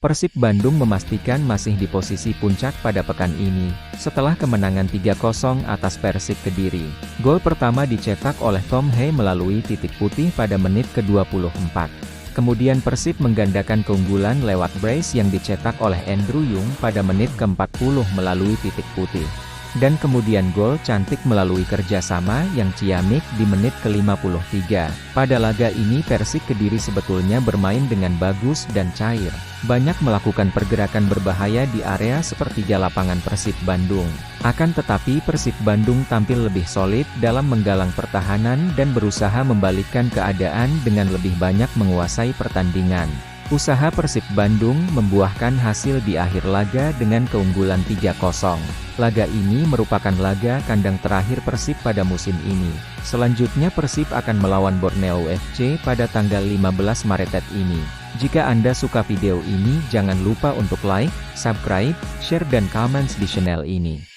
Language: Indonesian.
Persib Bandung memastikan masih di posisi puncak pada pekan ini, setelah kemenangan 3-0 atas Persik Kediri. Gol pertama dicetak oleh Tom Hei melalui titik putih pada menit ke-24. Kemudian Persib menggandakan keunggulan lewat brace yang dicetak oleh Andrew Yung pada menit ke-40 melalui titik putih. Dan kemudian gol cantik melalui kerjasama yang ciamik di menit ke-53. Pada laga ini Persik Kediri sebetulnya bermain dengan bagus dan cair. Banyak melakukan pergerakan berbahaya di area sepertiga lapangan Persib Bandung. Akan tetapi Persib Bandung tampil lebih solid dalam menggalang pertahanan dan berusaha membalikkan keadaan dengan lebih banyak menguasai pertandingan. Usaha Persib Bandung membuahkan hasil di akhir laga dengan keunggulan 3-0. Laga ini merupakan laga kandang terakhir Persib pada musim ini. Selanjutnya Persib akan melawan Borneo FC pada tanggal 15 Maret ini. Jika Anda suka video ini jangan lupa untuk like, subscribe, share dan comments di channel ini.